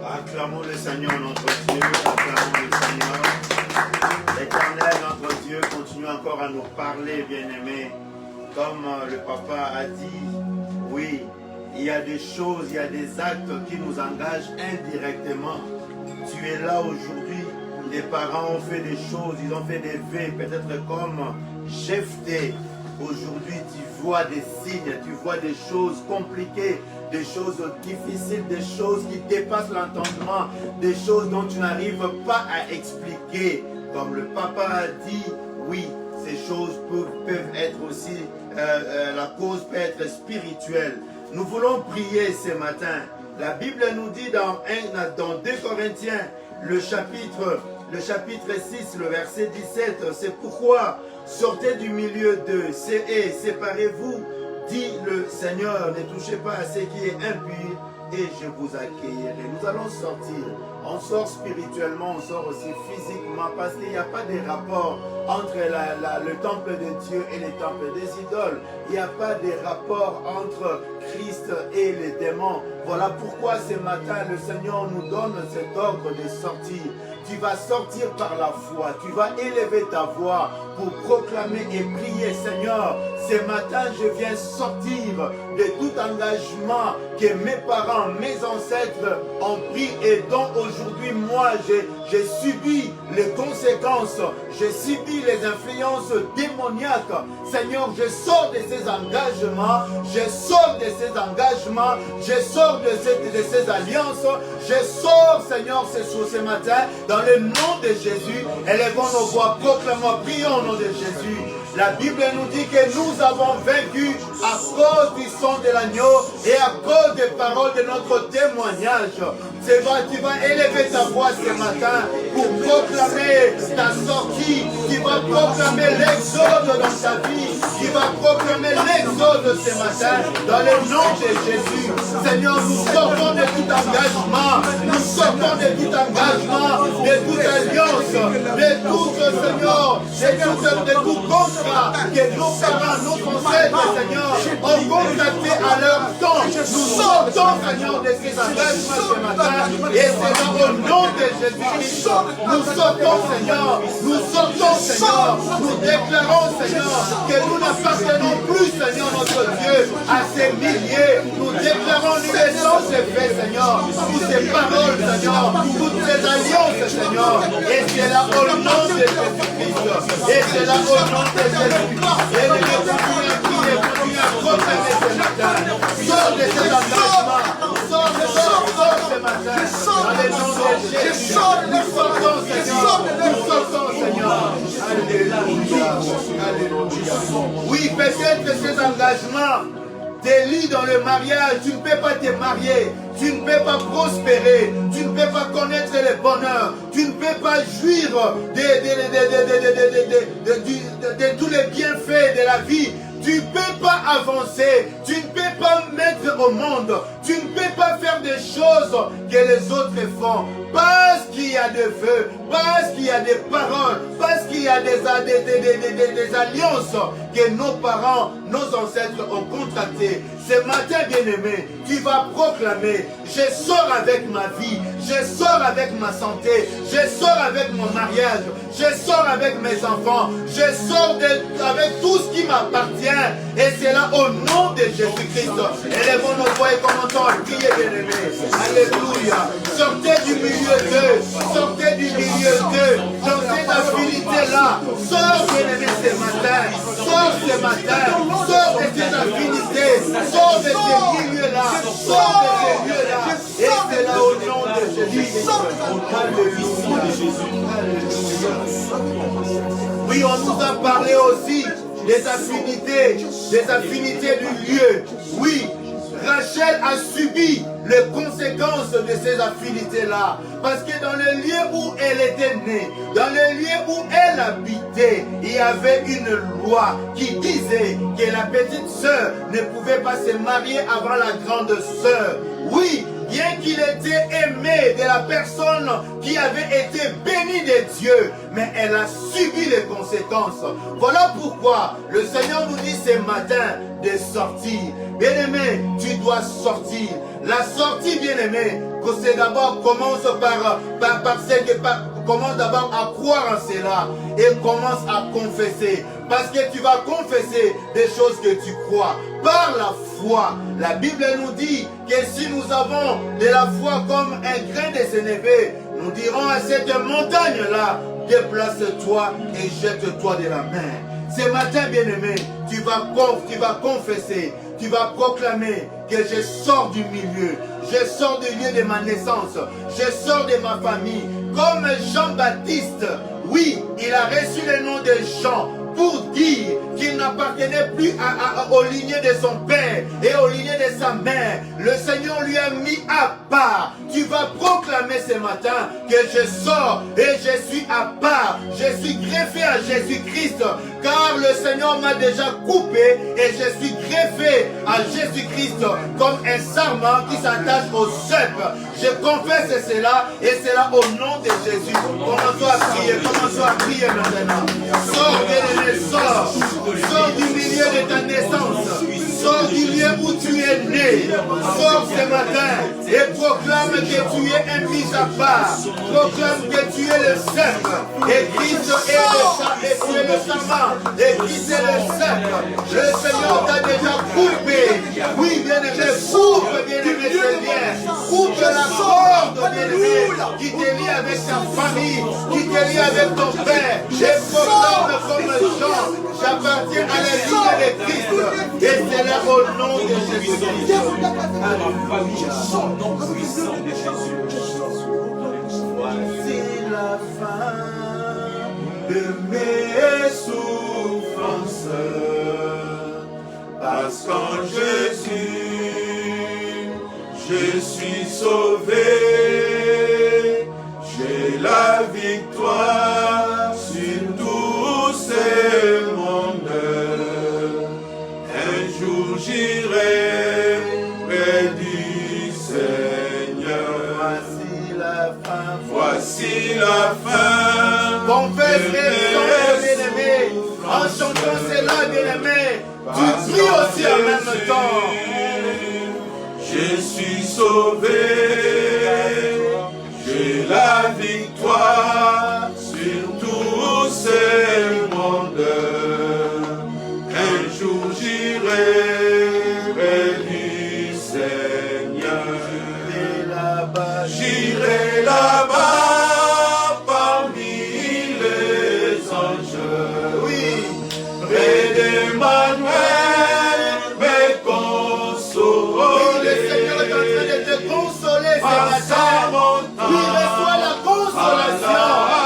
Acclamons le Seigneur notre Dieu, acclamons le Seigneur. L'Éternel notre Dieu continue encore à nous parler, bien-aimés. Comme le papa a dit, oui, il y a des choses, il y a des actes qui nous engagent indirectement. Tu es là aujourd'hui, les parents ont fait des choses, ils ont fait des faits, peut-être comme Jephthé. Aujourd'hui, tu vois des signes, tu vois des choses compliquées, des choses difficiles, des choses qui dépassent l'entendement, des choses dont tu n'arrives pas à expliquer. Comme le papa a dit, oui, ces choses peuvent être aussi, la cause peut être spirituelle. Nous voulons prier ce matin. La Bible nous dit dans 2 Corinthiens, le chapitre 6, le verset 17, c'est pourquoi sortez du milieu d'eux, séparez-vous, dit le Seigneur, ne touchez pas à ce qui est impur, et je vous accueillerai. Nous allons sortir. On sort spirituellement, on sort aussi physiquement, parce qu'il n'y a pas de rapport entre le temple de Dieu et les temples des idoles. Il n'y a pas de rapport entre Christ et les démons. Voilà pourquoi ce matin, le Seigneur nous donne cet ordre de sortir. Tu vas sortir par la foi, tu vas élever ta voix pour proclamer et prier. Seigneur, ce matin je viens sortir de tout engagement que mes parents, mes ancêtres ont pris et dont aujourd'hui moi j'ai subi les conséquences, j'ai subi les influences démoniaques. Seigneur, je sors de ces engagements, je sors de ces engagements, je sors de ces alliances, je sors, Seigneur, ce matin, dans le nom de Jésus. Élevons nos voix, proclamons, prions au nom de Jésus. La Bible nous dit que nous avons vaincu à cause du sang de l'agneau et à cause des paroles de notre témoignage. Tu vas élever ta voix ce matin pour proclamer ta sortie. Tu vas proclamer l'exode dans ta vie. Tu vas proclamer l'exode ce matin dans le nom de Jésus. Seigneur, nous sortons de tout engagement. Nous sortons de tout engagement, de toute alliance, de tout, Seigneur, de tout contrat que nos parents, nos ancêtres, Seigneur, ont contracté à leur temps. Nous sortons, Seigneur, de ces engagements ce matin. Et c'est dans le nom de Jésus-Christ. Nous sortons, Seigneur. Nous sortons, Seigneur. Nous déclarons, Seigneur, que nous n'appartenons plus, Seigneur, notre Dieu, à ces milliers. Nous déclarons l'union ces faits, Seigneur. Toutes ces paroles, Seigneur. Toutes ces alliances, Seigneur. Et c'est là au nom de Jésus-Christ. Et c'est là au nom de Jésus-Christ. Et nous continuons à proclamer ce matin. Sors de ces engagements. Sors de Peut-être ces engagements te lient dans le mariage, tu ne peux pas te marier, tu ne peux pas prospérer, tu ne peux pas connaître le bonheur, tu ne peux pas jouir de tous les bienfaits de la vie. Tu ne peux pas avancer, tu ne peux pas mettre au monde, tu ne peux pas faire des choses que les autres font. Parce qu'il y a des vœux, parce qu'il y a des paroles, parce qu'il y a des alliances que nos parents, nos ancêtres ont contractées. Ce matin, bien-aimé, tu vas proclamer, je sors avec ma vie, je sors avec ma santé, je sors avec mon mariage, je sors avec mes enfants, je sors avec tout ce qui m'appartient. Et c'est là au nom de Jésus-Christ. Élevons nos voix et commençons à prier, bien-aimé. Alléluia. Sortez du milieu d'eux, sortez du milieu d'eux, dans cette affinité-là. Sors, bien-aimé, ce matin. Sors ce matin. Sors de cette affinité. Sors de ces milieux-là. Sors de ces lieux-là. Et c'est là au nom de Jésus-Christ. Oui, on nous a parlé aussi des affinités du lieu. Oui, Rachel a subi les conséquences de ces affinités-là. Parce que dans le lieu où elle était née, dans le lieu où elle habitait, il y avait une loi qui disait que la petite sœur ne pouvait pas se marier avant la grande sœur. Oui, bien qu'il était aimé de la personne qui avait été bénie de Dieu, mais elle a subi les conséquences. Voilà pourquoi le Seigneur nous dit ce matin de sortir. Bien-aimé, tu dois sortir. La sortie, bien-aimé, c'est d'abord commence commence d'abord à croire en cela et commence à confesser. Parce que tu vas confesser des choses que tu crois. Par la foi, la Bible nous dit que si nous avons de la foi comme un grain de sénévé, nous dirons à cette montagne-là, déplace-toi et jette-toi de la mer. Ce matin, bien-aimé, tu vas confesser, tu vas proclamer que je sors du milieu, je sors du lieu de ma naissance, je sors de ma famille. Comme Jean-Baptiste, oui, il a reçu le nom de Jean pour dire qu'il n'appartenait plus aux lignées de son père et aux lignées de sa mère. Le Seigneur lui a mis à part. Tu vas proclamer ce matin que je sors et je suis à part. Je suis greffé à Jésus-Christ, car le Seigneur m'a déjà coupé et je suis greffé à Jésus-Christ comme un sarment qui s'attache au cep. Je confesse cela et cela au nom de Jésus. Commençons à prier maintenant. Sors, bien-aimé, sors. Sors du milieu de ta naissance. Sors du lieu où tu es né. Sors ce matin et proclame que tu es un fils à part. Proclame que tu es le cep. Et Christ est le sarment. Et Christ est le cep. Le Seigneur t'a déjà coupé. Oui, bien-aimé, coupe, bien-aimé, c'est bien. Coupe la corde, bien-aimé, qui te lie avec ta famille, qui te lie avec ton père. Et proclame comme Jean, j'appartiens à la ligne de Christ. Et c'est là au nom de Jésus-Christ. Voici la fin de mes souffrances. Parce qu'en Jésus, je suis sauvé. J'ai la victoire sur tous ces mondes. Un jour j'irai près du Seigneur. Voici la fin. Voici la fin. Confesse bien-aimé. En chantant cela, bien-aimé, tu pries aussi en même temps. Je suis sauvé. J'ai la victoire sur tous ces mondes. Un jour j'irai près du Seigneur. J'irai là-bas parmi les anges. Oui, près d'Emmanuel, mes consoler. Oui, le Seigneur est en train de te consoler ce matin. Oui, reçois la consolation.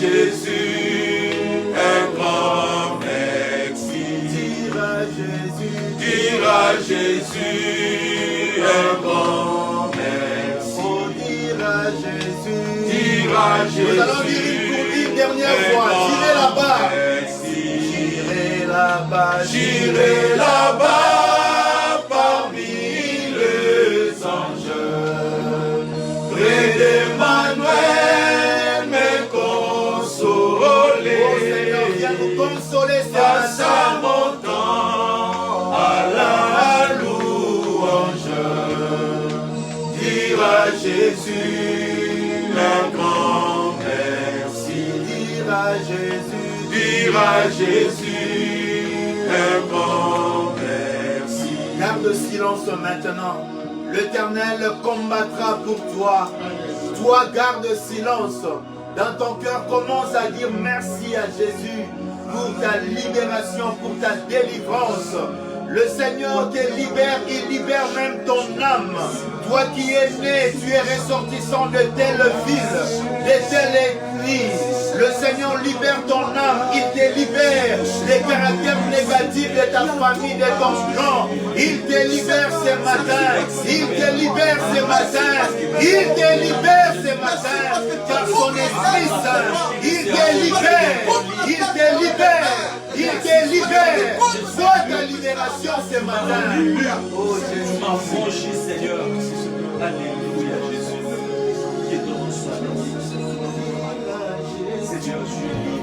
Jésus un grand merci. Dire à Jésus, dire à Jésus un grand merci. Oh, dire à Jésus, dire à Jésus. Nous allons dire une dernière fois. J'irai là-bas. J'irai là-bas, j'irai là-bas parmi les anges. Près d'Emmanuel, me consoler. Oh Seigneur, viens nous consoler ce Face à matin. mon temps, à la louange. Dire à Jésus un grand merci. Dire à Jésus, dire à Jésus un grand merci. Garde silence maintenant. L'Éternel combattra pour toi. Toi, garde silence. Dans ton cœur, commence à dire merci à Jésus pour ta libération, pour ta délivrance. Le Seigneur te libère, il libère même ton âme. Toi qui es né, tu es ressortissant de telle ville, de telle église. Le Seigneur libère ton âme, il te libère des caractères négatifs de ta famille, de ton clan. Il te libère ce matin, il te libère ce matin, il te libère ce matin, car son Esprit Saint, il te libère, il te libère. Il te libère. Sois ta libération ce matin. Oh Jésus, m'affranchis, Seigneur. Alléluia, Jésus. Que ton nom soit béni. Seigneur, je suis libre.